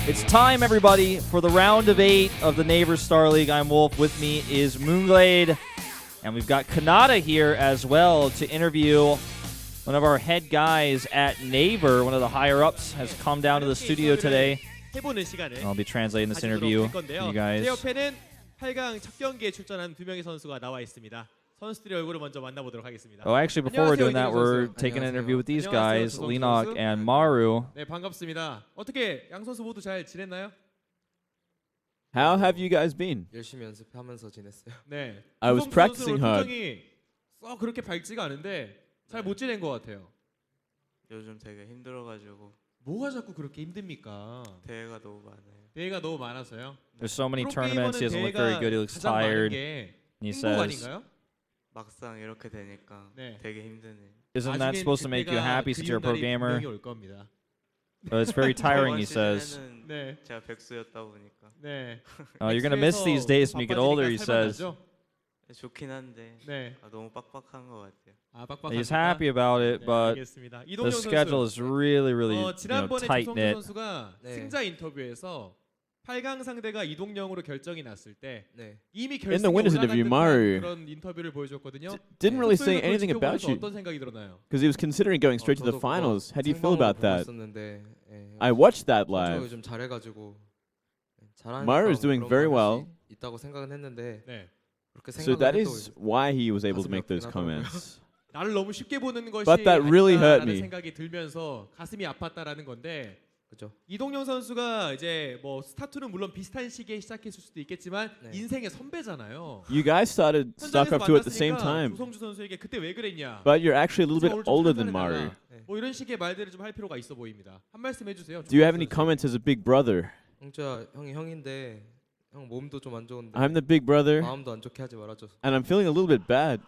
It's time, everybody, for the round of 8 of the Neighbor Star League. I'm Wolf. With me is Moonglade. And we've got Kanata here as well to interview one of our head guys at Neighbor. One of the higher-ups has come down to the studio today. I'll be translating this interview for you guys. 제 옆에는 8강 첫 경기에 출전한 두 명의 선수가 나와 있습니다. 선수들의 얼굴을 먼저 만나보도록 하겠습니다. Oh, actually, before we're doing that, we're taking an interview with these guys, Leenock and Maru. 네, 반갑습니다. 어떻게 양 선수 모두 잘 지냈나요? How have you guys been? 열심히 연습하면서 지냈어요. 네. I was practicing hard. 표정이 썩 그렇게 밝지가 않은데 잘 못 지낸 것 같아요. 요즘 되게 힘들어가지고. 뭐가 자꾸 그렇게 힘듭니까? 대회가 너무 많아요. 대회가 너무 많아서요. There's so many tournaments. He doesn't look very good. He looks tired. And he says, 아닌가요? 막상 이렇게 되니까 네. 되게 힘드네요. isn't that supposed to make you happy since you're a pro gamer? 올 겁니다. But it's very tiring, he says. 네. 제가 백수였다 보니까. 네. You're going to miss these days when you get older, he says. 좋긴 한데 네. 너무 빡빡한 것 같아요. 아, 빡빡하니까. He's happy about it, but 알겠습니다. the schedule is really, really 지난번에 tight-knit. 조성주 선수가 네. 승자 인터뷰에서 8강 상대가 이동영으로 결정이 났을 때 네. 이미 In the 결승에 winners 올라간 interview, 듯한 Maru 그런 인터뷰를 보여줬거든요. didn't really say 그걸 anything about 지켜보면서 you 어떤 생각이 들었나요? because he was considering going straight to the 저도 finals. 그거 How do you feel about 생방으로 보고 that? 있었는데, 예, I watched that 선수가 live. 요즘 잘해가지고 잘하니까 Maru is doing 그런 very 맛이 well. 있다고 생각은 했는데 네. 그렇게 So that 생각을 해도 is why he was able to 가슴이 make those 아프긴 하더라고요. comments. 나를 너무 쉽게 보는 것이 But that really hurt 아니다라는 me. 생각이 들면서 가슴이 아팠다라는 건데 그죠? 이동영 선수가 이제 뭐 스타2는 물론 비슷한 시기에 시작했을 수도 있겠지만 네. 인생의 선배잖아요. You guys started 현장에서 Starcraft 2 at the same 만났으니까 time, 조성주 선수에게 그때 왜 그랬냐? but you're actually a little bit 오늘 좀 older than 판단해달라. Maru. 뭐 이런 식의 말들을 좀 할 필요가 있어 보입니다. 한 말씀 해주세요. Do you have any 조성주 선수. comments as a big brother? 형주야, 형이 형인데 형 몸도 좀 안 좋은데 I'm the big brother, 마음도 안 좋게 하지 말아줘. and I'm feeling a little bit bad.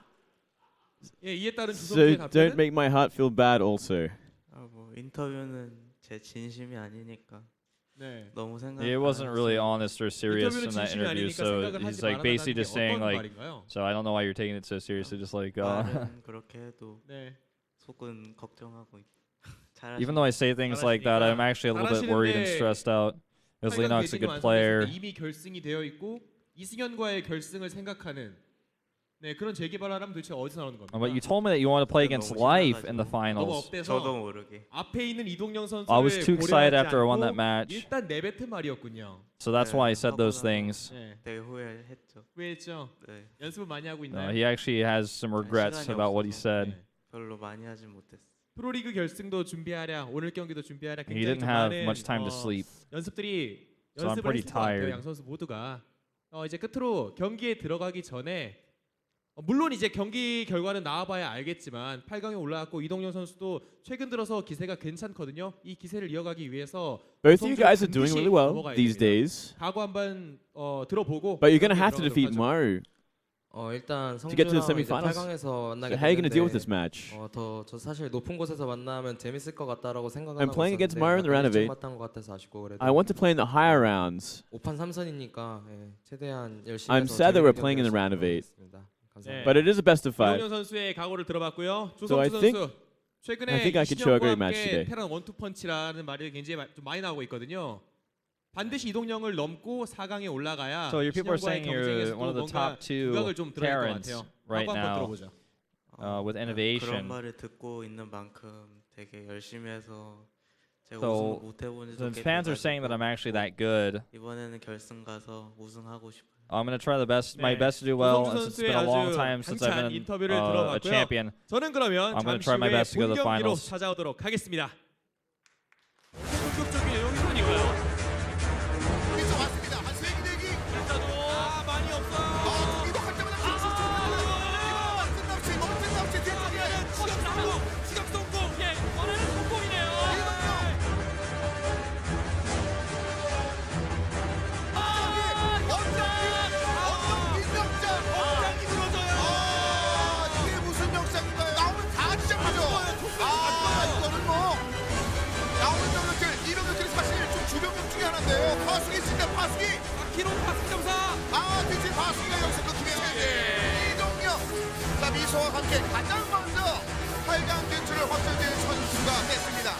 예, 이에 따른 So 조성주의 don't 답변은 make my heart feel bad also. 뭐 인터뷰는 제 진심이 아니니까 네. 너무 생각. He wasn't really honest or serious 인터뷰는 in that 진심이 interview, 아니니까 so 생각을 he's 하지 like basically 말아라는 게 just saying 어떤 like, 말인가요? so I don't know why you're taking it so seriously, just like, 말은 그렇게 해도 네. 속은 걱정하고 있. even though I say things like that, I'm actually a little bit worried and stressed out. Because Leenock's a good player. 이미 결승이 되어 있고 이승현과의 결승을 생각하는 네, 그런 재개발을 하면 도대체 어디서 나오는 겁니까? But you told me that you want to play against Life in the 너무 finals. 업돼서 저도 모르게. 앞에 있는 이동영 선수를 I was too excited 고려하지 after I won that 않고 match. 일단 내뱉은 말이었군요. So that's why I said those 하고 things. 네. 되게 후회했죠. 왜했죠? 네. 연습을 많이 하고 No, 있나요? he actually has some regrets 시간이 about what he 없어서. said. 네. 별로 많이 하진 못했어. 프로리그 결승도 준비하랴, 오늘 경기도 준비하랴. He 굉장히 didn't 좀 have 많은 much time to sleep. 연습들이 So I'm 연습을 pretty 했을 것 같아요. tired. 양 선수 모두가 이제 끝으로 경기에 들어가기 전에 물론 이제 경기 결과는 나와봐야 알겠지만 8강에 올라왔고 이동영 선수도 최근 들어서 기세가 괜찮거든요. 이 기세를 이어가기 위해서 Both of you guys are doing really well these days, 각오 한번 들어보고 but you're going to have to defeat Maru. 일단 To get to the 성주랑 이제 semifinals. 8강에서 만나게 So how are you going to deal with this 됐는데 match? 저 사실 높은 곳에서 만나면 재밌을 것 같다라고 생각을 I'm 하고 playing against 있었는데 Maru in the round of 약간 8. 일찍 맞다는 것 같아서 아쉽고 그래도 I want to play in the higher rounds. 5판 3선이니까 최대한 열심히 I'm 해서 sad that we're 재밌게 playing in the 경기할 round 수 of 8. 있도록 하겠습니다. 감사합니다. 네. But it is a best of 5. 이동영 선수의 각오를 들어봤고요. So I 조성주 think- 선수 최근에 I think I could show a great match 이승현과 함께 today. 테란 원투펀치라는 말이 굉장히 좀 많이 나오고 있거든요. 반드시 이동영을 넘고 4강에 올라가야 So your people are 신영과의 saying you're 경쟁에서도 one of the 뭔가 top two 두각을 좀 드러낼 것 parents 같아요. right 각오 한번 now 들어보죠. with 그런 innovation. 말을 듣고 있는 만큼 되게 열심히 해서 제가 So 우승 못 해본 the 적이 fans are saying that I'm actually that good. 이번에는 결승 가서 우승하고 싶어요. I'm going to try my 네. best to do well. 조성주 And since it's 선수의 been a long 아주 time since I've 당찬 been 인터뷰를 a 들어봤고요. champion, 저는 그러면 I'm gonna 잠시 try my 후에 best to go to the 본경기로 finals. 찾아오도록 하겠습니다. 본격적이에요, 이선이고요. 여기서 왔습니다. 한 세기 대기. 많이 없어. 이거 할 때마다 끝납치 뒤쪽에 시각 성공. 예, 원하는 성공이네요. 원장이 늘어져요. 이게 무슨 역사인가요? 나오면 다 시작하죠. 이거는 뭐 나오는 병력들, 이 병력들이 사실 좀 주병력 중에 하나인데요. 파수기 진짜 파수기. 기록 파스 점사. 뒤지 파수기가 여기서 끊기면 이동영. 자, 미소와 함께 가장 먼저 8강 진출을 확정된 선수가 됐습니다.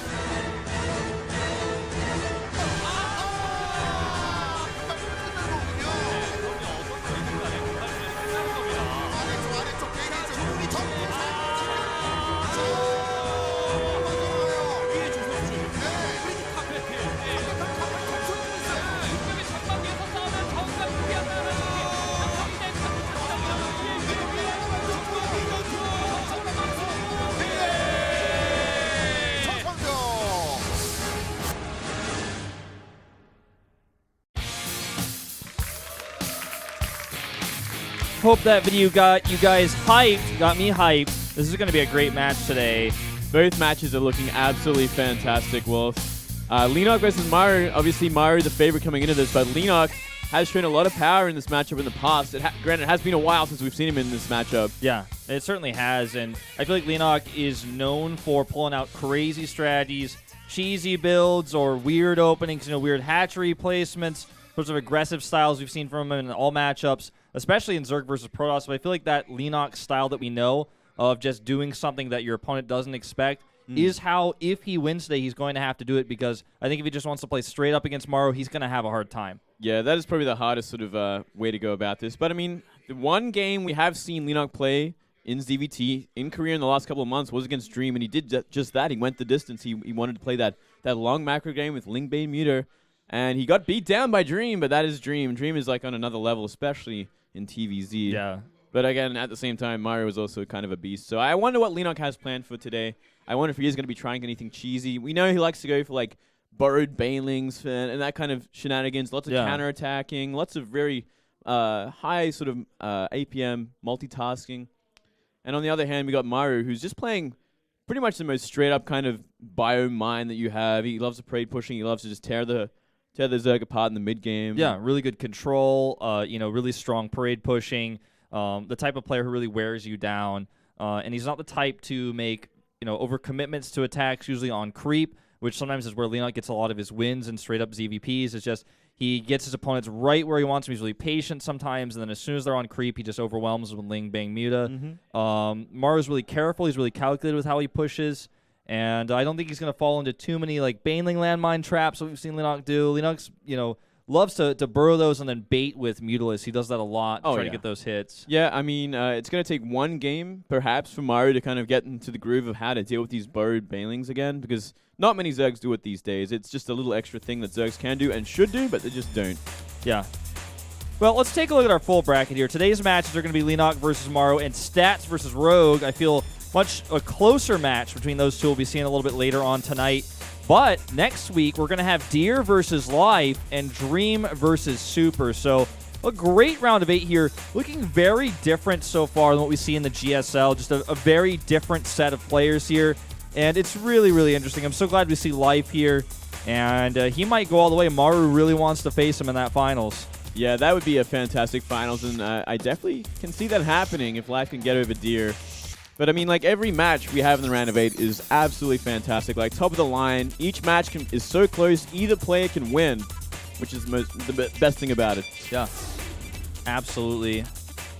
Hope that video got you guys hyped, got me hyped. This is going to be a great match today. Both matches are looking absolutely fantastic, Wolf. Leenock versus Maru. Obviously, Maru the favorite coming into this, but Leenock has shown a lot of power in this matchup in the past. Granted, it has been a while since we've seen him in this matchup. Yeah, it certainly has, and I feel like Leenock is known for pulling out crazy strategies, cheesy builds, or weird openings, weird hatchery placements, sorts of aggressive styles we've seen from him in all matchups, especially in Zerg versus Protoss. But I feel like that Leenock style that we know of just doing something that your opponent doesn't expect is how, if he wins today, he's going to have to do it, because I think if he just wants to play straight up against Maru, he's going to have a hard time. Yeah, that is probably the hardest sort of way to go about this. But, I mean, the one game we have seen Leenock play in ZVT in Korea in the last couple of months was against Dream, and he did just that. He went the distance. He wanted to play that long macro game with Lingbane Muter, and he got beat down by Dream, but that is Dream. Dream is like on another level, especially in TVZ. Yeah. But again, at the same time, Maru is also kind of a beast. So I wonder what Leenock has planned for today. I wonder if he is going to be trying anything cheesy. We know he likes to go for like burrowed banelings and that kind of shenanigans. Lots of counter-attacking, lots of very high sort of APM multitasking. And on the other hand, we got Maru, who's just playing pretty much the most straight-up kind of bio mine that you have. He loves the parade pushing. He loves to just tear the Zerg apart in the mid-game. Yeah, really good control, really strong parade pushing, the type of player who really wears you down. And he's not the type to make overcommitments to attacks, usually on creep, which sometimes is where Leenock gets a lot of his wins and straight-up ZVPs. It's just he gets his opponents right where he wants them. He's really patient sometimes, and then as soon as they're on creep, he just overwhelms them with Ling Bang Muta. Maru's really careful. He's really calculated with how he pushes, and I don't think he's going to fall into too many like Baneling landmine traps that we've seen Leenock do. Leenock's, loves to burrow those and then bait with Mutalisk. He does that a lot, trying to get those hits. Yeah, I mean, it's going to take one game, perhaps, for Maru to kind of get into the groove of how to deal with these burrowed banelings again, because not many Zergs do it these days. It's just a little extra thing that Zergs can do and should do, but they just don't. Yeah. Well, let's take a look at our full bracket here. Today's matches are going to be Leenock versus Maru and Stats versus Rogue. I feel much a closer match between those two. We'll be seeing a little bit later on tonight. But next week, we're going to have Deer versus Life and Dream versus Super. So a great round of 8 here. Looking very different so far than what we see in the GSL. Just a very different set of players here. And it's really, really interesting. I'm so glad we see Life here. And he might go all the way. Maru really wants to face him in that finals. Yeah, that would be a fantastic finals. And I definitely can see that happening if Life can get over Deer. But, I mean, like, every match we have in the round of 8 is absolutely fantastic. Like, top of the line, each match is so close, either player can win, which is the best thing about it. Yeah, absolutely.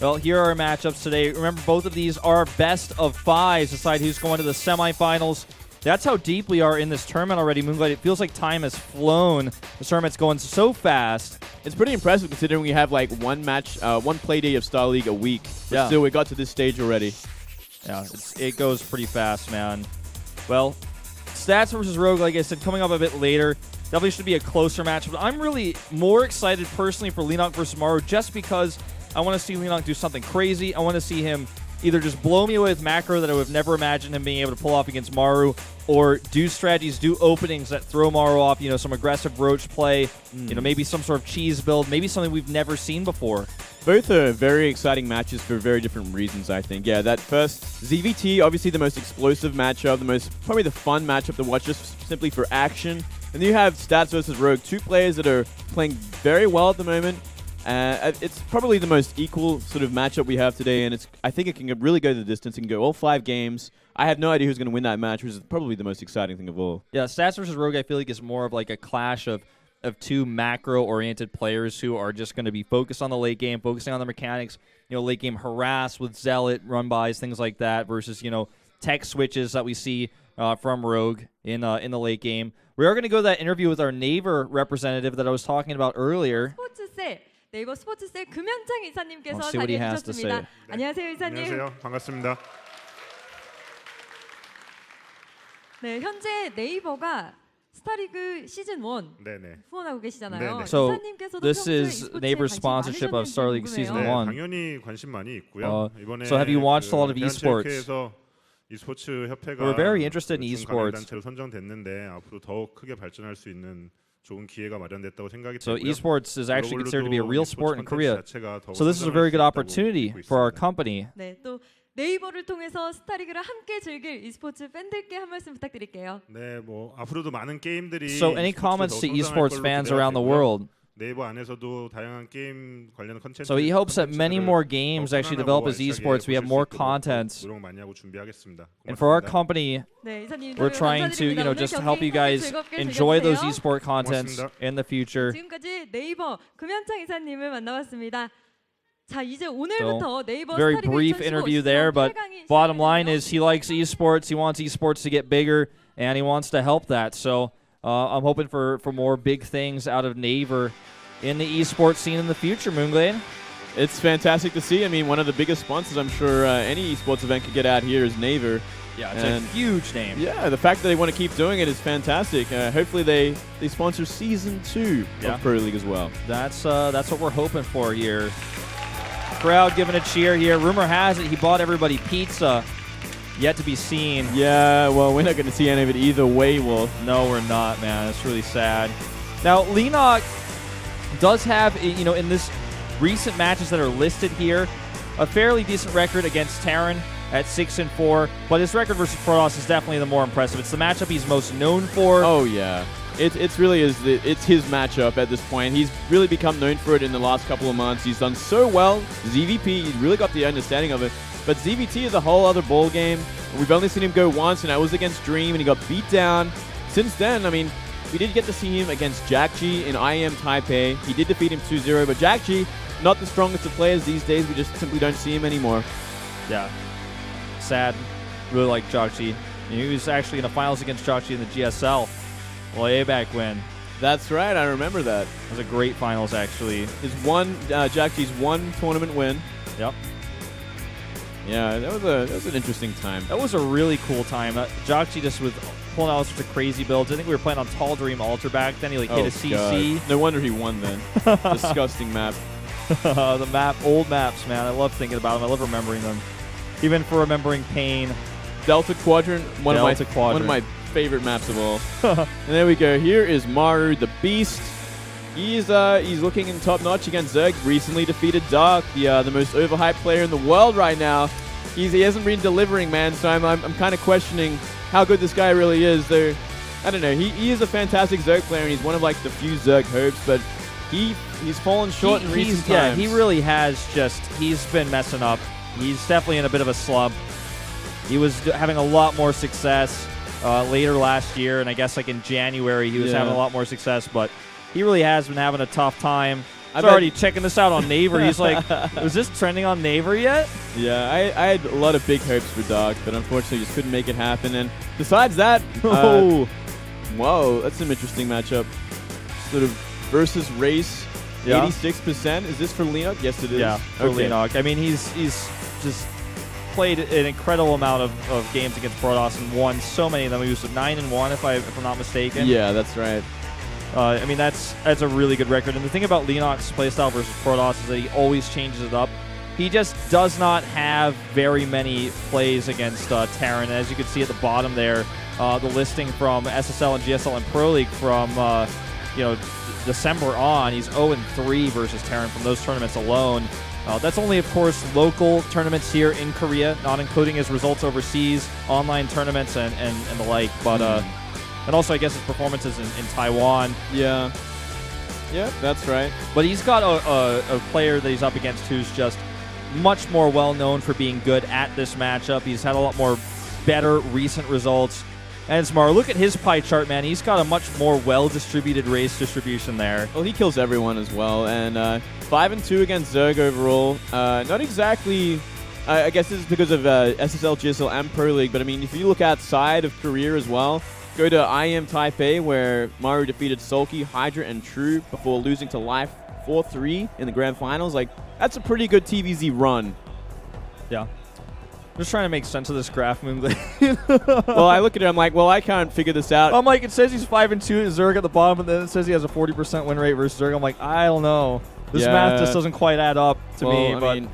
Well, here are our matchups today. Remember, both of these are best of 5s, decide who's going to the semifinals. That's how deep we are in this tournament already, Moonglade. It feels like time has flown. The tournament's going so fast. It's pretty impressive considering we have, like, one play day of Star League a week. But still, we got to this stage already. Yeah, it goes pretty fast, man. Well, Stats versus Rogue, like I said, coming up a bit later. Definitely should be a closer match. But I'm really more excited personally for Leenock versus Maru just because I want to see Leenock do something crazy. I want to see him either just blow me away with macro that I would have never imagined him being able to pull off against Maru, or do strategies, do openings that throw Maru off, some aggressive roach play, maybe some sort of cheese build, maybe something we've never seen before. Both are very exciting matches for very different reasons, I think. Yeah, that first ZVT, obviously the most explosive matchup, probably the fun matchup to watch just simply for action. And then you have Stats versus Rogue, two players that are playing very well at the moment. It's probably the most equal sort of matchup we have today, and I think it can really go the distance. It can go all 5 games. I have no idea who's going to win that match, which is probably the most exciting thing of all. Yeah, Stats versus Rogue, I feel like is more of like a clash of two macro-oriented players who are just going to be focused on the late game, focusing on the mechanics, late game harass with Zealot, run-bys, things like that, versus, tech switches that we see from Rogue in the late game. We are going to go to that interview with our Naver representative that I was talking about earlier. 네이버 스포츠셀 금현장 이사님께서 Let's see what he 자리해 has to say. 주셨습니다. 안녕하세요, 이사님. 안녕하세요. 반갑습니다. 네, 현재 네이버가 스타리그 시즌 1 네네. 후원하고 계시잖아요. 네네. So 이사님께서도 this 평소에 is e스포츠에 Naver's 관심 sponsorship of 많으셨는지 Star League 궁금해요. Season 네, 1. 당연히 관심 많이 있고요. 이번에 So have you watched a lot of esports? 대한체육회에서 e스포츠 협회가 We're very interested in 중간 esports. 단체로 선정됐는데 앞으로 더욱 크게 발전할 수 있는 좋은 기회가 마련됐다고 생각이 So 되고요. esports is actually considered to be a real sport in esports Korea. 콘텐츠 자체가 더 So this is a 성장할 very 수 good 있다고 opportunity 믿고 for our 있습니다. company. 네, 또 네이버를 통해서 스타리그를 함께 즐길 e스포츠 팬들께 한 말씀 부탁드릴게요. 네, 뭐 앞으로도 많은 게임들이 So any comments to esports fans around the world? 네이버 안에서도 다양한 게임 관련 컨텐츠. So he hopes that many more games actually develop as esports. We have more contents. 노력 많이 하고 준비하겠습니다. And for our 고맙습니다. company, 네, 이사님 we're trying to, you know, just help you guys enjoy those esport contents in the future. 지금까지 네이버 금현창 이사님을 만나봤습니다. 자, 이제 오늘부터 네이버 Very 스타리그 brief 2015 interview there, but bottom line is he likes esports. He wants esports to get bigger, and he wants to help that. So I'm hoping for more big things out of Naver in the esports scene in the future, Moonglade. It's fantastic to see. I mean, one of the biggest sponsors I'm sure any esports event could get out here is Naver. Yeah, it's And a huge name. Yeah, the fact that they want to keep doing it is fantastic. Hopefully they sponsor Season 2 Yeah. of Pro League as well. That's what we're hoping for here. Crowd giving a cheer here. Rumor has it he bought everybody pizza. Yet to be seen. Yeah, well, we're not going to see any of it either way, Wolf. No, we're not, man. It's really sad. Now, Leenock does have, you know, in this recent matches that are listed here, a fairly decent record against Terran at 6-4, but his record versus Protoss is definitely the more impressive. It's the matchup he's most known for. Oh yeah, it's really it's his matchup at this point. He's really become known for it in the last couple of months. He's done so well. ZVP, he's really got the understanding of it. But ZVT is a whole other ball game. We've only seen him go once, and that was against Dream, and he got beat down. Since then, I mean, we did get to see him against Jack G in IM Taipei. He did defeat him 2-0, but Jack G, not the strongest of players these days. We just simply don't see him anymore. Yeah. Sad. Really like Jockchi. He was actually in the finals against Jockchi in the GSL. Way back when. That's right, I remember that. It was a great finals, actually. Jack G's one tournament win. Yep. Yeah, that was an interesting time. That was a really cool time. Jockchi just was pulling out sorts of crazy builds. I think we were playing on Tall Dream Altar back then. He hit a CC. God. No wonder he won then. Disgusting map. The old maps, man. I love thinking about them. I love remembering them. Even for remembering pain. Delta Quadrant, one of my favorite maps of all. And there we go. Here is Maru, the Beast. He's looking in top notch against Zerg. Recently defeated Dark, the most overhyped player in the world right now. He hasn't been delivering, man. So I'm kind of questioning how good this guy really is. Though I don't know. He is a fantastic Zerg player, and he's one of like the few Zerg hopes. But he's fallen short in recent times. Yeah, he really has. He's been messing up. He's definitely in a bit of a slump. He was having a lot more success later last year, and I guess like in January he was having a lot more success, but he really has been having a tough time. He's already checking this out on Naver. He's like, was this trending on Naver yet? Yeah, I had a lot of big hopes for Dark, but unfortunately just couldn't make it happen. And besides that, whoa, that's some interesting matchup. Sort of versus race, 86%. Is this for Leenock? Yes, it is. Yeah, for Leenock. I mean, he's just played an incredible amount of games against Protoss and won so many of them. He was 9-1, if I'm not mistaken. Yeah, that's right. I mean, that's a really good record. And the thing about Leenock's playstyle versus Protoss is that he always changes it up. He just does not have very many plays against Terran. As you can see at the bottom there, the listing from SSL and GSL and Pro League from December on, he's 0-3 versus Terran from those tournaments alone. That's only, of course, local tournaments here in Korea, not including his results overseas, online tournaments and the like. But and also, I guess, his performances in Taiwan. Yeah, that's right. But he's got a player that he's up against who's just much more well-known for being good at this matchup. He's had a lot more better recent results. And it's Maru. Look at his pie chart, man. He's got a much more well-distributed race distribution there. Well, he kills everyone as well. And 5-2 against Zerg overall. Not exactly... I guess this is because of SSL, GSL, and Pro League. But, I mean, if you look outside of Korea as well, go to IM Taipei, where Maru defeated Sulky, Hydra, and True before losing to Life 4-3 in the grand finals. Like, that's a pretty good TVZ run. Yeah. I'm just trying to make sense of this graph, Moonglade. Well, I look at it, I'm like, well, I can't figure this out. I'm like, it says he's 5-2 at Zerg at the bottom, but then it says he has a 40% win rate versus Zerg. I'm like, I don't know. This math just doesn't quite add up to me. I but mean,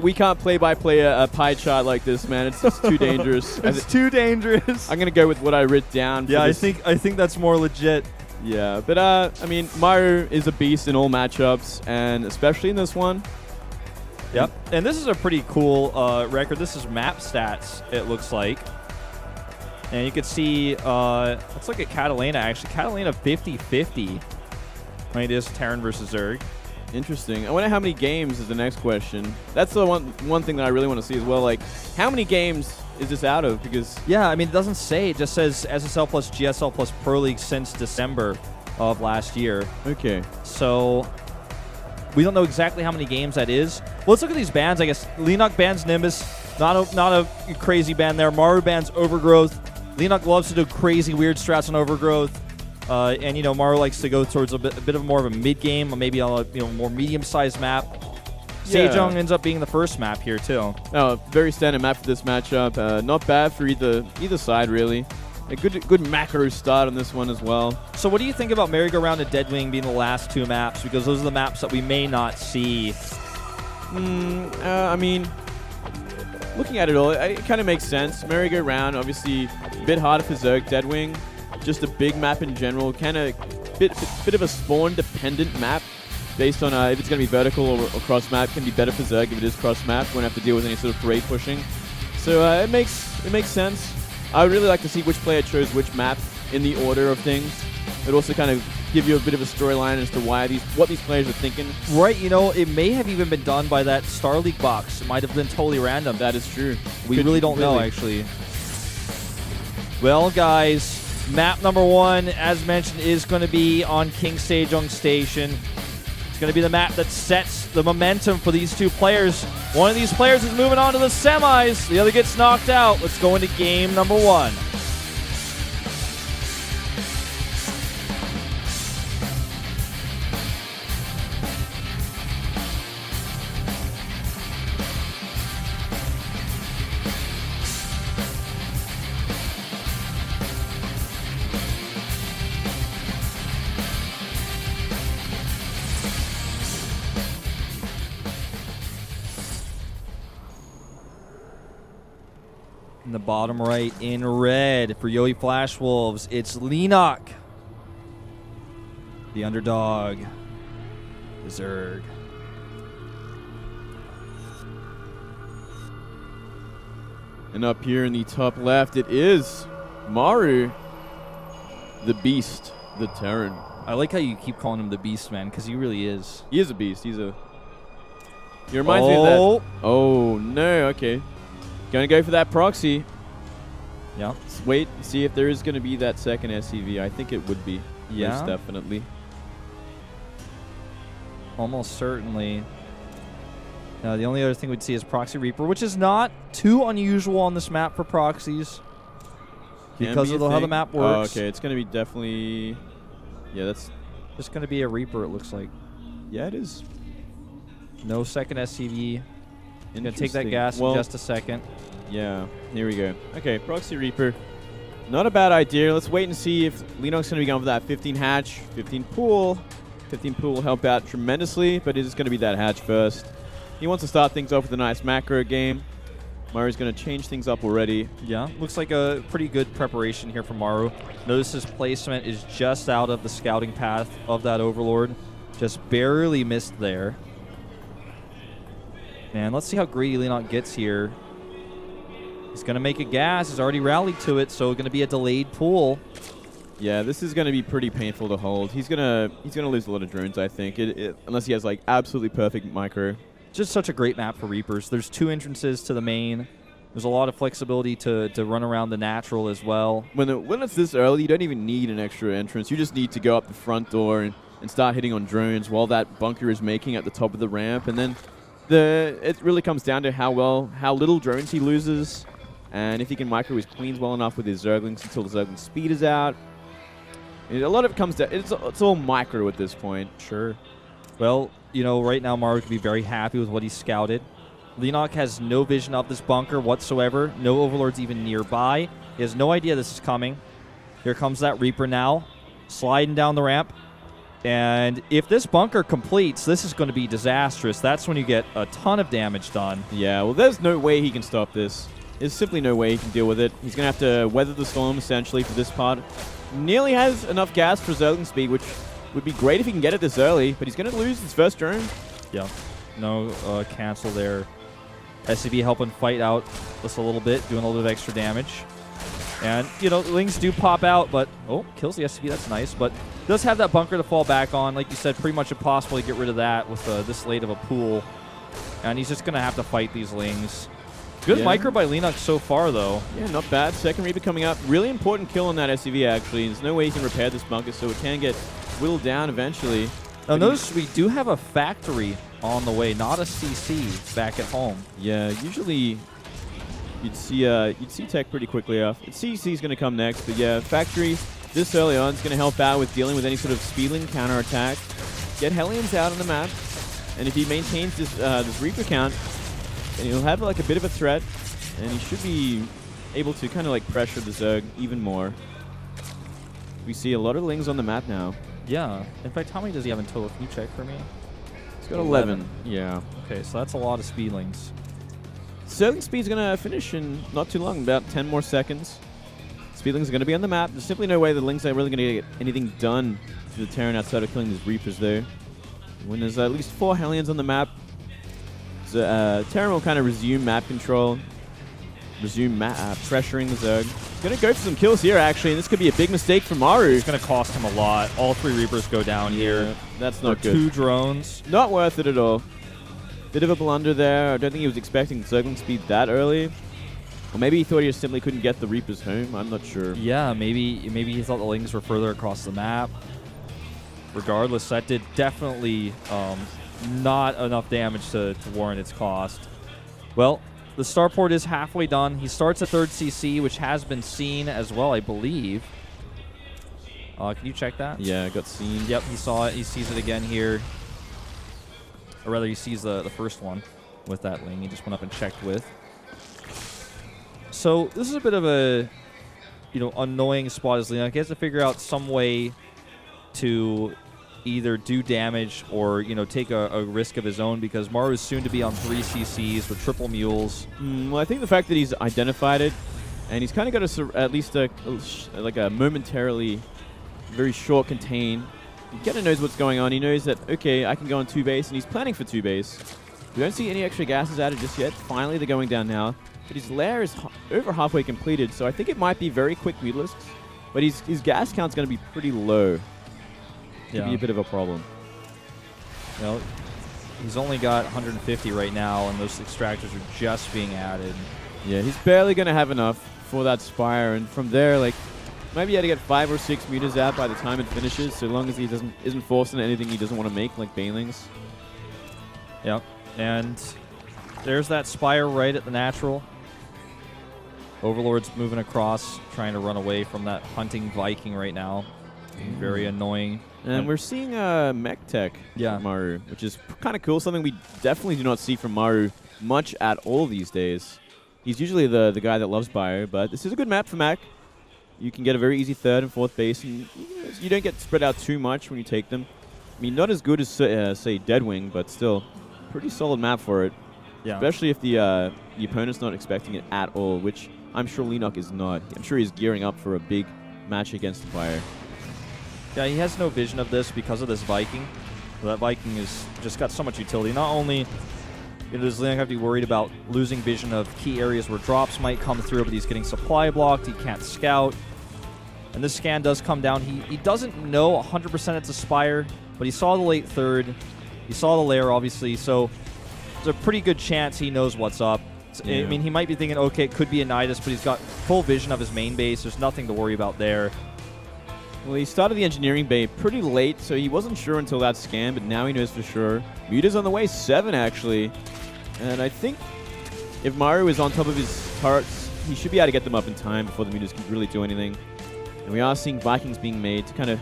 We can't play-by-play a pie chart like this, man. It's just too dangerous. It's too dangerous. I'm gonna go with what I wrote down. Yeah, for this. I think that's more legit. Yeah, but I mean, Maru is a beast in all matchups, and especially in this one. Yep. And this is a pretty cool record. This is map stats, it looks like. And you can see, let's look at Catalina, actually. Catalina 50-50. When it is Terran versus Zerg. Interesting. I wonder how many games is the next question. That's the one thing that I really want to see as well. Like, how many games is this out of? Because yeah, I mean, it doesn't say. It just says SSL plus GSL plus Pro League since December of last year. Okay. So we don't know exactly how many games that is. Well, let's look at these bans, I guess. Leenock bans Nimbus. Not a crazy ban there. Maru bans Overgrowth. Leenock loves to do crazy, weird strats on Overgrowth. And, you know, Maru likes to go towards a bit of more of a mid-game, or maybe on a more medium-sized map. Yeah. Sejong ends up being the first map here, too. Oh, very standard map for this matchup. Not bad for either side, really. A good macro start on this one as well. So what do you think about Merry-Go-Round and Deadwing being the last two maps? Because those are the maps that we may not see. I mean, looking at it all, it kind of makes sense. Merry-Go-Round, obviously, a bit harder for Zerg. Deadwing, just a big map in general. Kind of bit of a spawn-dependent map. Based on if it's going to be vertical or cross map, can be better for Zerg if it is cross map. Won't have to deal with any sort of parade pushing. So it makes sense. I would really like to see which player chose which map in the order of things. It also kind of give you a bit of a storyline as to what these players are thinking. Right, you know, it may have even been done by that Star League box. It might have been totally random. That is true. We really don't know, actually. Well, guys, map number 1, as mentioned, is going to be on King Sejong Station. It's going to be the map that sets the momentum for these two players. One of these players is moving on to the semis. The other gets knocked out. Let's go into game number 1. In the bottom right, in red, for Yoey Flash Wolves, it's Leenock. The underdog, the Zerg. And up here in the top left, it is Maru, the Beast, the Terran. I like how you keep calling him the Beast, man, because he really is. He is a beast. He reminds me of that. Oh, no. Okay. Gonna go for that proxy. Yeah. Let's wait and see if there is going to be that second SCV. I think it would be. Yeah. Most definitely. Almost certainly. Now, the only other thing we'd see is Proxy Reaper, which is not too unusual on this map for proxies. Because of how the map works. Oh, okay. It's going to be definitely... Yeah, that's... just going to be a Reaper, it looks like. Yeah, it is. No second SCV. Going to take that gas in just a second. Yeah, here we go. Okay, Proxy Reaper. Not a bad idea. Let's wait and see if Leenock's going to be going for that 15 hatch, 15 pool. 15 pool will help out tremendously, but it is going to be that hatch first. He wants to start things off with a nice macro game. Maru's going to change things up already. Yeah, looks like a pretty good preparation here for Maru. Notice his placement is just out of the scouting path of that Overlord. Just barely missed there. Man, let's see how greedy Leenock gets here. He's going to make a gas. He's already rallied to it, so going to be a delayed pull. Yeah, this is going to be pretty painful to hold. He's gonna lose a lot of drones, I think, unless he has like absolutely perfect micro. Just such a great map for Reapers. There's 2 entrances to the main. There's a lot of flexibility to run around the natural as well. When it's this early, you don't even need an extra entrance. You just need to go up the front door and start hitting on drones while that bunker is making at the top of the ramp, and then it really comes down to how little drones he loses, and if he can micro his queens well enough with his Zerglings until the Zergling speed is out. A lot of it comes down. It's all micro at this point. Sure. Well, you know, right now Maru can be very happy with what he scouted. Leenock has no vision of this bunker whatsoever. No Overlords even nearby. He has no idea this is coming. Here comes that Reaper now, sliding down the ramp. And if this bunker completes, this is going to be disastrous. That's when you get a ton of damage done. Yeah, well, there's no way he can stop this. There's simply no way he can deal with it. He's going to have to weather the storm, essentially, for this part. Nearly has enough gas for Zergling speed, which would be great if he can get it this early, but he's going to lose his first drone. Yeah, no cancel there. SCV helping fight out just a little bit, doing a little bit of extra damage. And, you know, Lings do pop out, but, oh, kills the SCV, that's nice. But does have that bunker to fall back on. Like you said, pretty much impossible to get rid of that with this late of a pool. And he's just going to have to fight these Lings. Good micro by Leenock so far, though. Yeah, not bad. Second Reaper coming up. Really important kill on that SCV, actually. There's no way he can repair this bunker, so it can get whittled down eventually. Now, notice we do have a factory on the way, not a CC back at home. Yeah, usually you'd see tech pretty quickly off. CC is going to come next, but yeah, factory this early on is going to help out with dealing with any sort of speedling counterattack. Get Hellions out on the map, and if he maintains this Reaper count, then he'll have like a bit of a threat, and he should be able to kind of like pressure the Zerg even more. We see a lot of Lings on the map now. Yeah. In fact, how many does he have in total? Can you check for me? He's got 11. Yeah. Okay, so that's a lot of speedlings. Zergling speed's going to finish in not too long, about 10 more seconds. Speedlings are going to be on the map. There's simply no way the Lings are really going to get anything done to the Terran outside of killing these Reapers there. When there's at least 4 Hellions on the map, Terran will kind of resume map control, resume pressuring the Zerg. He's going to go for some kills here, actually, and this could be a big mistake for Maru. It's going to cost him a lot. All 3 Reapers go down here. That's not good. 2 drones. Not worth it at all. Bit of a blunder there. I don't think he was expecting Zergling speed that early. Or maybe he thought he just simply couldn't get the Reapers home. I'm not sure. Yeah, maybe he thought the Lings were further across the map. Regardless, that did definitely not enough damage to warrant its cost. Well, the starport is halfway done. He starts at 3rd CC, which has been seen as well, I believe. Can you check that? Yeah, got seen. Yep, he saw it. He sees it again here. Or rather, he sees the first one with that Ling he just went up and checked with. So this is a bit of a, annoying spot as Leenock. He has to figure out some way to either do damage or, take a risk of his own, because Maru is soon to be on 3 CCs with triple mules. Well, I think the fact that he's identified it, and he's kind of got at least a momentarily very short contain. He kind of knows what's going on. He knows that, okay, I can go on 2 base, and he's planning for 2 base. We don't see any extra gases added just yet. Finally, they're going down now. But his lair is over halfway completed, so I think it might be very quick mutalisks. But his gas count's going to be pretty low. Could be a bit of a problem. Well, he's only got 150 right now, and those extractors are just being added. Yeah, he's barely going to have enough for that Spire, and from there, like, maybe he had to get 5 or 6 meters out by the time it finishes, so long as he isn't forced into anything he doesn't want to make, like Banelings. Yep, and there's that Spire right at the natural. Overlord's moving across, trying to run away from that hunting Viking right now. Being very annoying. And we're seeing mech tech from Maru, which is kind of cool. Something we definitely do not see from Maru much at all these days. He's usually the guy that loves bio, but this is a good map for mech. You can get a very easy 3rd and 4th base, and you don't get spread out too much when you take them. I mean, not as good as, say, Deadwing, but still pretty solid map for it. Yeah. Especially if the opponent's not expecting it at all, which I'm sure Leenock is not. I'm sure he's gearing up for a big match against the Fire. Yeah, he has no vision of this because of this Viking. That Viking has just got so much utility. Not only does Leenock have to be worried about losing vision of key areas where drops might come through, but he's getting supply blocked. He can't scout. And this scan does come down. He doesn't know 100% it's a Spire, but he saw the late 3rd. He saw the lair, obviously, so there's a pretty good chance he knows what's up. I mean, he might be thinking, okay, it could be a Nidus, but he's got full vision of his main base. There's nothing to worry about there. Well, he started the engineering bay pretty late, so he wasn't sure until that scan, but now he knows for sure. Muta's on the way, 7 actually. And I think if Maru is on top of his turrets, he should be able to get them up in time before the Mutas can really do anything. And we are seeing Vikings being made to kind of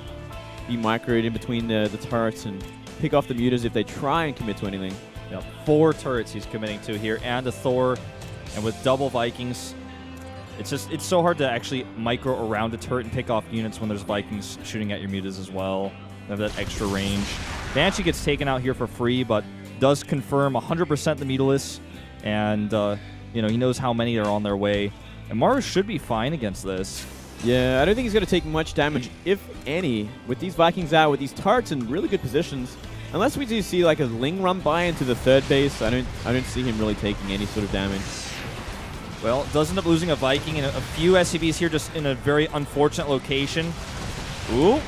be microed in between the turrets and pick off the Mutas if they try and commit to anything. Yep, 4 turrets he's committing to here, and a Thor. And with double Vikings, it's so hard to actually micro around a turret and pick off units when there's Vikings shooting at your Mutas as well. Have that extra range. Banshee gets taken out here for free, but does confirm 100% the Mutalisk, and you know, he knows how many are on their way. And Maru should be fine against this. Yeah, I don't think he's going to take much damage, if any, with these Vikings out, with these turrets in really good positions. Unless we do see like a Ling run by into the third base, I don't see him really taking any sort of damage. Well, does end up losing a Viking and a few SCVs here, just in a very unfortunate location. Ooh.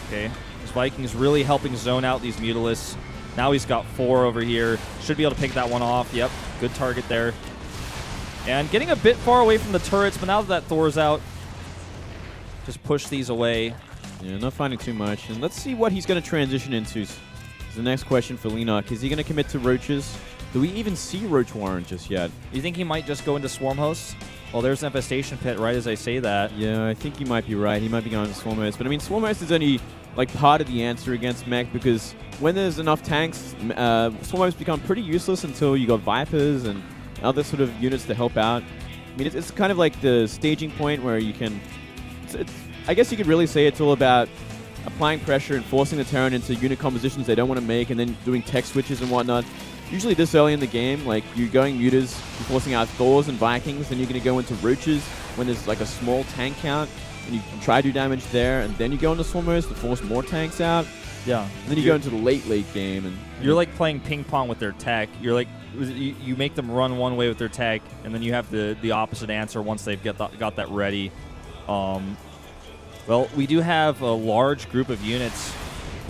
Okay. This Viking is really helping zone out these Mutalisks. Now he's got 4 over here. Should be able to pick that one off. Yep. Good target there. And getting a bit far away from the turrets, but now that Thor's out, just push these away. Yeah, not finding too much. And let's see what he's going to transition into. Is the next question for Leenock. Is he going to commit to Roaches? Do we even see Roach Warren just yet? You think he might just go into Swarm Hosts? Well, there's an Infestation Pit right as I say that. Yeah, I think you might be right. He might be going to Swarm Host. But I mean, Swarm Host is only like part of the answer against mech, because when there's enough tanks, Swarm Hosts become pretty useless until you got Vipers and other sort of units to help out. I mean, it's kind of like the staging point where you can... I guess you could really say it's all about applying pressure and forcing the Terran into unit compositions they don't want to make, and then doing tech switches and whatnot. Usually this early in the game, like, you're going Mutas, you're forcing out Thors and Vikings, then you're going to go into Roaches when there's like a small tank count, and you can try to do damage there, and then you go into Swarmers to force more tanks out. Yeah. And then you go into the late game. And you're like playing ping pong with their tech. You're like, you make them run one way with their tech, and then you have the opposite answer once they've got that ready. Well, we do have a large group of units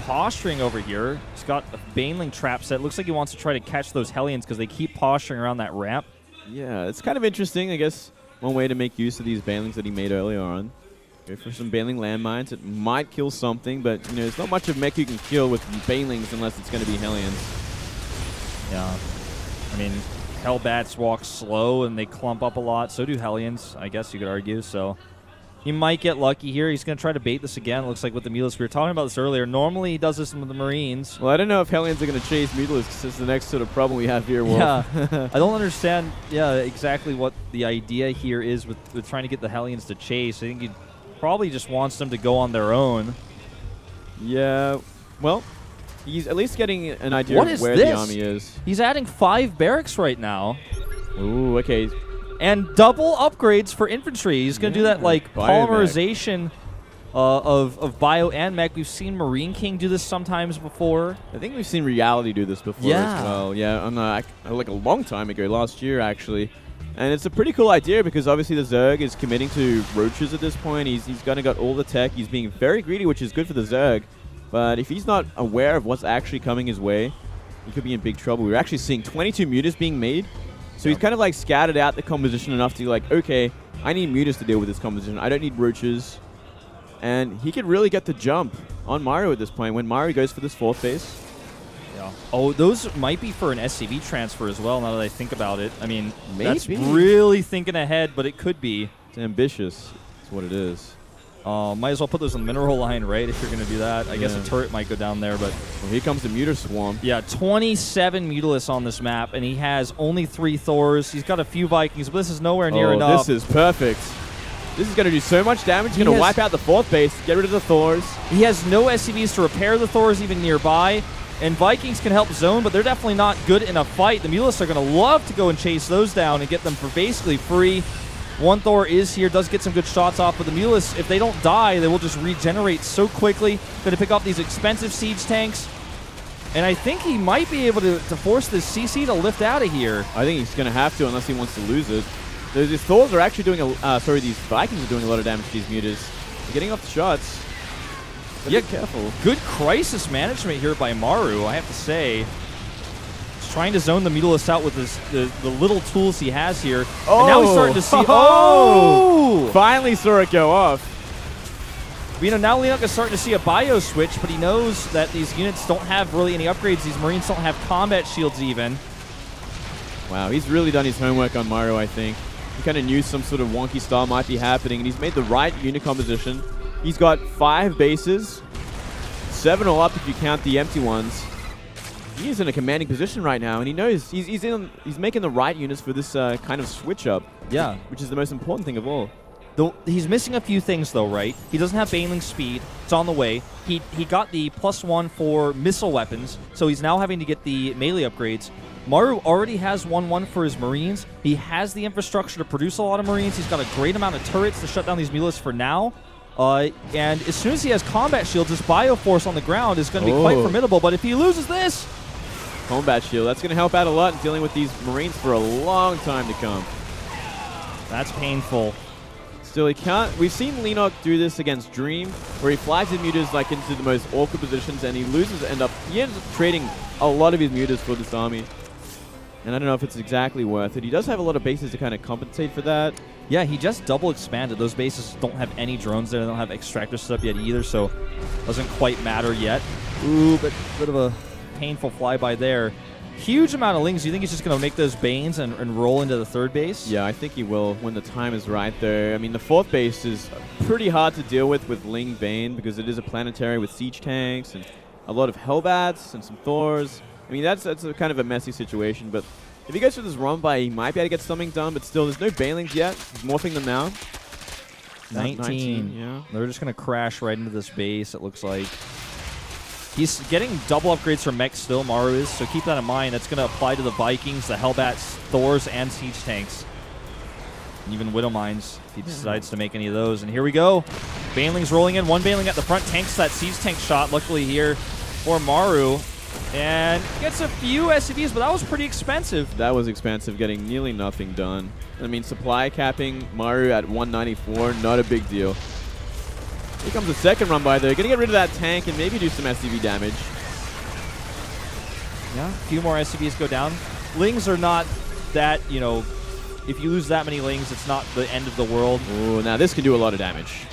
posturing over here. He's got a Baneling trap set. Looks like he wants to try to catch those Hellions because they keep posturing around that ramp. Yeah, it's kind of interesting. I guess one way to make use of these Banelings that he made earlier on. Go for some Baneling landmines. It might kill something, but you know, there's not much of mech you can kill with Banelings unless it's going to be Hellions. Yeah. I mean, Hellbats walk slow and they clump up a lot. So do Hellions, I guess you could argue. So he might get lucky here. He's going to try to bait this again. It looks like with the Mutalisks. We were talking about this earlier. Normally he does this with the Marines. Well, I don't know if Hellions are going to chase Mutalisks. It's the next sort of problem we have here, Wolf. Yeah. I don't understand exactly what the idea here is with trying to get the Hellions to chase. I think he probably just wants them to go on their own. Yeah. Well, he's at least getting an idea What of is where this? the army is. He's adding 5 barracks right now. Ooh, okay. And double upgrades for infantry. He's going to do that like polymerization of bio and mech. We've seen Marine King do this sometimes before. I think we've seen Reality do this before as well. Yeah, on like a long time ago, last year actually. And it's a pretty cool idea because obviously the Zerg is committing to Roaches at this point. He's kind of got all the tech. He's being very greedy, which is good for the Zerg. But if he's not aware of what's actually coming his way, he could be in big trouble. We're actually seeing 22 Mutas being made. So he's kind of like scattered out the composition enough to like, okay, I need Mutas to deal with this composition. I don't need Roaches. And he could really get the jump on Maru at this point when Maru goes for this 4th base. Yeah. Oh, those might be for an SCV transfer as well, now that I think about it. I mean, Maybe. That's really thinking ahead, but it could be. It's ambitious. That's what it is. Might as well put those on the mineral line, right, if you're going to do that. I guess a turret might go down there, but... Well, here comes the Muta Swarm. Yeah, 27 Mutalisks on this map, and he has only 3 Thors. He's got a few Vikings, but this is nowhere near enough. This is perfect. This is going to do so much damage. He's going to wipe out the 4th base, get rid of the Thors. He has no SCVs to repair the Thors even nearby, and Vikings can help zone, but they're definitely not good in a fight. The Mutalisks are going to love to go and chase those down and get them for basically free. 1 Thor is here, does get some good shots off, but the Mutalisks, if they don't die, they will just regenerate so quickly. Going to pick off these expensive siege tanks. And I think he might be able to force this CC to lift out of here. I think he's going to have to unless he wants to lose it. These Thors are actually doing these Vikings are doing a lot of damage to these Mutas. They're getting off the shots. Be careful. Good crisis management here by Maru, I have to say. He's trying to zone the Mutalisks out with the little tools he has here. And now he's starting to see... Finally saw it go off. You know, now Leenock is starting to see a bio switch, but he knows that these units don't have really any upgrades. These Marines don't have combat shields even. Wow, he's really done his homework on Maru, I think. He kind of knew some sort of wonky style might be happening, and he's made the right unit composition. He's got 5 bases, 7 all up if you count the empty ones. He is in a commanding position right now, and he knows he's making the right units for this kind of switch up. Yeah, which is the most important thing of all. He's missing a few things, though, right? He doesn't have Baneling speed. It's on the way. He got the +1 for missile weapons, so he's now having to get the melee upgrades. Maru already has 1-1 for his Marines. He has the infrastructure to produce a lot of Marines. He's got a great amount of turrets to shut down these Mutalisks for now. And as soon as he has combat shields, his Bioforce on the ground is going to be quite formidable. But if he loses this... Combat shield, that's going to help out a lot in dealing with these Marines for a long time to come. That's painful. Still, he can't. We've seen Leenock do this against Dream, where he flags his mutas like into the most awkward positions, and he ends up trading a lot of his mutas for this army. And I don't know if it's exactly worth it. He does have a lot of bases to kind of compensate for that. Yeah, he just double expanded. Those bases don't have any drones there. They don't have extractor set up yet either, so doesn't quite matter yet. Ooh, but a bit of a painful flyby there. Huge amount of lings. Do you think he's just going to make those Banes and roll into the third base? Yeah, I think he will when the time is right there. I mean, the fourth base is pretty hard to deal with Ling Bane because it is a planetary with siege tanks and a lot of Hellbats and some Thors. I mean, that's a kind of a messy situation, but if he goes for this run by, he might be able to get something done, but still, there's no Banelings yet. He's morphing them now. 19. Yeah. They're just going to crash right into this base, it looks like. He's getting double upgrades from mech still, Maru is, so keep that in mind. That's going to apply to the Vikings, the Hellbats, Thors, and Siege Tanks. And even Widow Mines, if he decides to make any of those. And here we go. Banelings rolling in. One Baneling at the front tanks that Siege Tank shot, luckily here for Maru. And gets a few SCVs, but that was pretty expensive. That was expensive, getting nearly nothing done. I mean, supply capping Maru at 194, not a big deal. Here comes the second run by there. Gonna get rid of that tank and maybe do some SCV damage. Yeah, a few more SCVs go down. Lings are not that, you know, if you lose that many Lings, it's not the end of the world. Ooh, now this can do a lot of damage.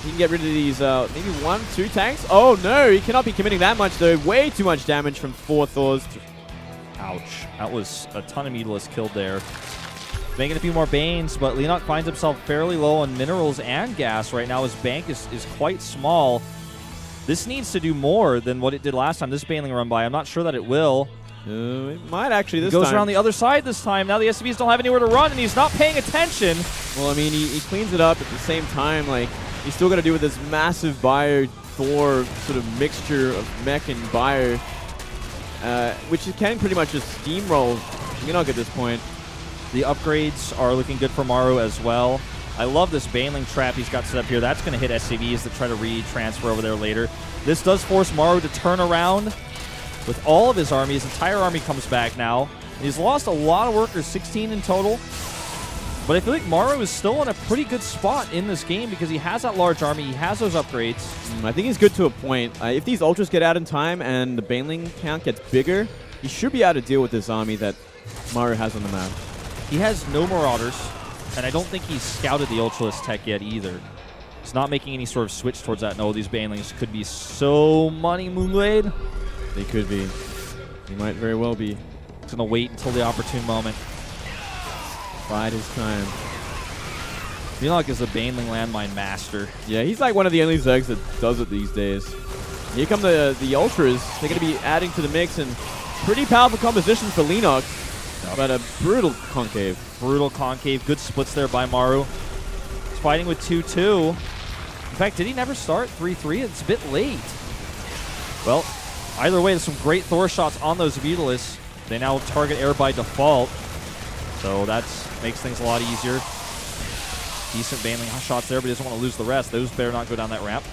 He can get rid of these, maybe 1-2 tanks. Oh no, he cannot be committing that much though. Way too much damage from 4 Thors. Ouch. That was a ton of Mutalisks killed there. Making a few more Banes, but Leenock finds himself fairly low on minerals and gas right now. His bank is quite small. This needs to do more than what it did last time. This Baneling run by, I'm not sure that it will. It might actually this time. time. Goes around the other side this time. Now the SCVs don't have anywhere to run, and he's not paying attention. Well, I mean, he cleans it up at the same time. Like, he's still got to deal with this massive Bio Thor sort of mixture of mech and Bio, which can pretty much just steamroll Leenock at this point. The upgrades are looking good for Maru as well. I love this Baneling trap he's got set up here. That's going to hit SCVs that try to re-transfer over there later. This does force Maru to turn around with all of his army. His entire army comes back now. He's lost a lot of workers, 16 in total. But I feel like Maru is still in a pretty good spot in this game because he has that large army. He has those upgrades. I think he's good to a point. If these Ultras get out in time and the Baneling count gets bigger, he should be able to deal with this army that Maru has on the map. He has no Marauders, and I don't think he's scouted the Ultralisk tech yet either. He's not making any sort of switch towards that. No, these Banelings could be so money, Moonblade. They could be. They might very well be. He's going to wait until the opportune moment. Bide his time. Leenock is the Baneling landmine master. Yeah, he's like one of the only Zergs that does it these days. Here come the Ultras. They're going to be adding to the mix, and pretty powerful composition for Leenock. But a brutal concave. Brutal concave. Good splits there by Maru. He's fighting with 2-2. In fact, did he never start 3-3? It's a bit late. Well, either way, there's some great Thor shots on those Mutalisks. They now target air by default. So that makes things a lot easier. Decent Baneling shots there, but he doesn't want to lose the rest. Those better not go down that ramp.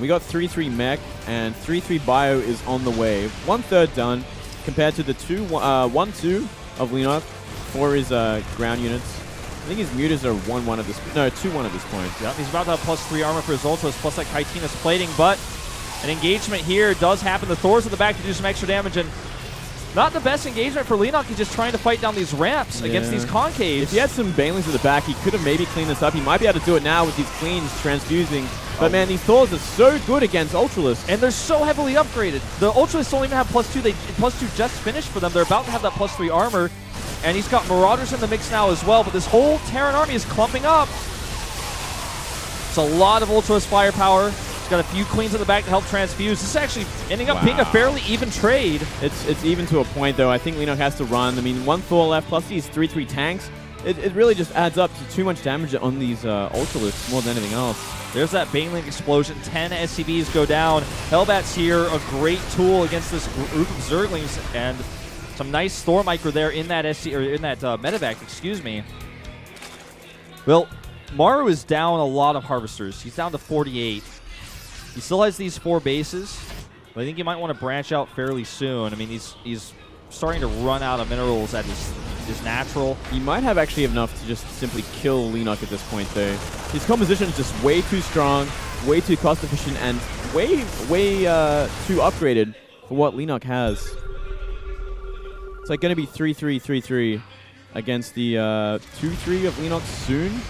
We got 3-3 mech, and 3-3 bio is on the way. 1/3 done, compared to the 1-2 of Leenock for his ground units. I think his mutas are 1-1 at this point. No, 2-1 at this point. Yeah, he's about to have +3 armor for his Ultras, plus that Kaitina's plating, but an engagement here does happen. The Thor's at the back to do some extra damage, and not the best engagement for Leenock. He's just trying to fight down these ramps against these concaves. If he had some Banelings at the back, he could have maybe cleaned this up. He might be able to do it now with these cleans transfusing. But man, these Thors are so good against Ultralisks. And they're so heavily upgraded. The Ultralisks don't even have +2. +2 just finished for them. They're about to have that +3 armor. And he's got Marauders in the mix now as well. But this whole Terran army is clumping up. It's a lot of Ultralisk firepower. He's got a few queens in the back to help transfuse. This is actually ending up being a fairly even trade. It's even to a point, though. I think Leenock has to run. I mean, 1 Thor left, plus these 3-3 tanks. it really just adds up to too much damage on these Ultralisks more than anything else. There's that Baneling explosion. 10 SCVs go down. Hellbat's here, a great tool against this group of Zerglings, and some nice Storm Micro there in that medevac, excuse me. Well, Maru is down a lot of Harvesters. He's down to 48. He still has these 4 bases, but I think he might want to branch out fairly soon. I mean, he's starting to run out of minerals at his natural. He might have actually enough to just simply kill Leenock at this point, though. His composition is just way too strong, way too cost efficient, and way too upgraded for what Leenock has. It's like going to be 3-3, 3-3 against the 2-3 of Leenock soon.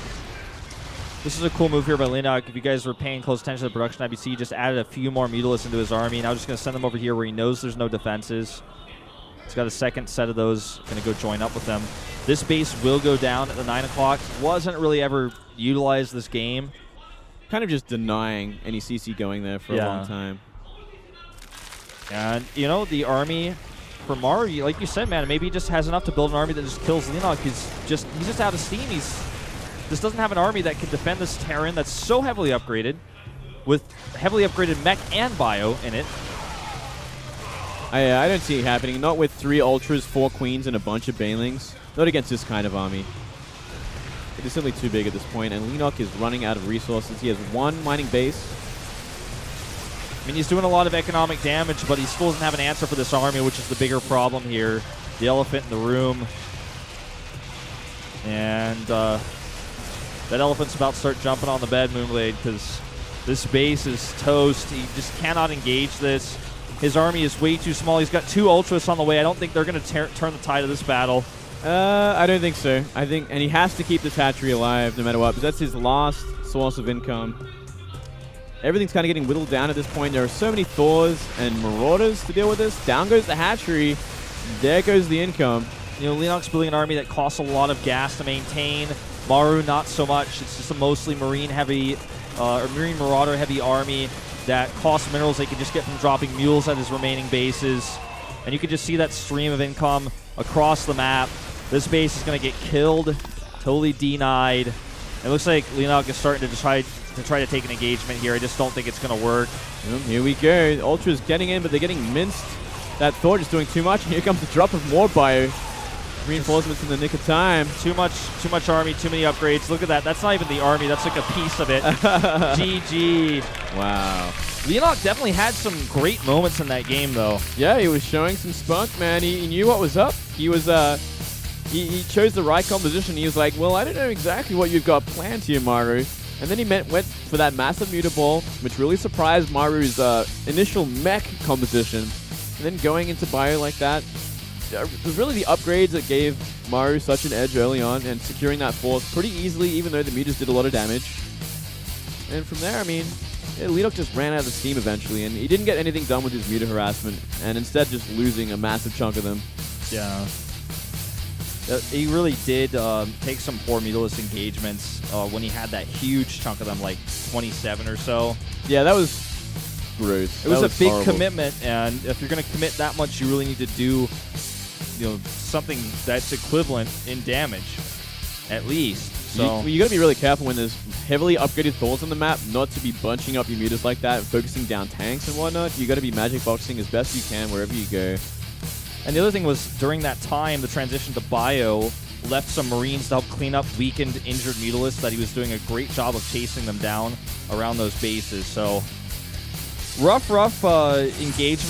This is a cool move here by Leenock. If you guys were paying close attention to the production IBC, he just added a few more Mutalisks into his army. Now just going to send them over here where he knows there's no defenses. He's got a second set of those. Going to go join up with them. This base will go down at the 9 o'clock. Wasn't really ever utilized this game. Kind of just denying any CC going there for a long time. And, you know, the army for Maru, like you said, man, maybe he just has enough to build an army that just kills Leenock. He's just out of steam. This doesn't have an army that can defend this Terran that's so heavily upgraded, with heavily upgraded mech and bio in it. I don't see it happening. Not with 3 Ultras, 4 Queens, and a bunch of Banelings. Not against this kind of army. It is simply too big at this point, and Leenock is running out of resources. He has 1 mining base. I mean, he's doing a lot of economic damage, but he still doesn't have an answer for this army, which is the bigger problem here. The elephant in the room. And that elephant's about to start jumping on the bed, Moonblade, because this base is toast. He just cannot engage this. His army is way too small. He's got 2 Ultras on the way. I don't think they're going to turn the tide of this battle. I don't think so. And he has to keep this hatchery alive no matter what, because that's his last source of income. Everything's kind of getting whittled down at this point. There are so many Thors and Marauders to deal with this. Down goes the hatchery. There goes the income. You know, Leenock's building an army that costs a lot of gas to maintain. Maru, not so much. It's just a mostly Marine-heavy, or Marine Marauder-heavy army that costs minerals they can just get from dropping mules at his remaining bases. And you can just see that stream of income across the map. This base is going to get killed, totally denied. It looks like Leenock is starting to try to take an engagement here. I just don't think it's going to work. Here we go. Ultra's getting in, but they're getting minced. That Thor just doing too much, and here comes the drop of more bio. Reinforcements in the nick of time. Too much army, too many upgrades. Look at that. That's not even the army. That's like a piece of it. GG. Wow. Leenock definitely had some great moments in that game, though. Yeah, he was showing some spunk, man. He knew what was up. He was he chose the right composition. He was like, well, I don't know exactly what you've got planned here, Maru. And then he went for that massive Muta Ball, which really surprised Maru's initial mech composition. And then going into bio like that, it was really the upgrades that gave Maru such an edge early on, and securing that force pretty easily, even though the Mutas did a lot of damage. And from there, I mean, Leenock just ran out of steam eventually, and he didn't get anything done with his Muta harassment, and instead just losing a massive chunk of them. Yeah. He really did take some poor Mutalisk engagements when he had that huge chunk of them, like 27 or so. Yeah, that was gross. It was a big commitment, and if you're going to commit that much, you really need to do, you know, something that's equivalent in damage, at least. So you got to be really careful when there's heavily upgraded Thors on the map, not to be bunching up your Mutas like that, focusing down tanks and whatnot. You got to be magic boxing as best you can wherever you go. And the other thing was, during that time, the transition to bio left some Marines to help clean up weakened, injured Mutalisks that he was doing a great job of chasing them down around those bases. So rough engagement.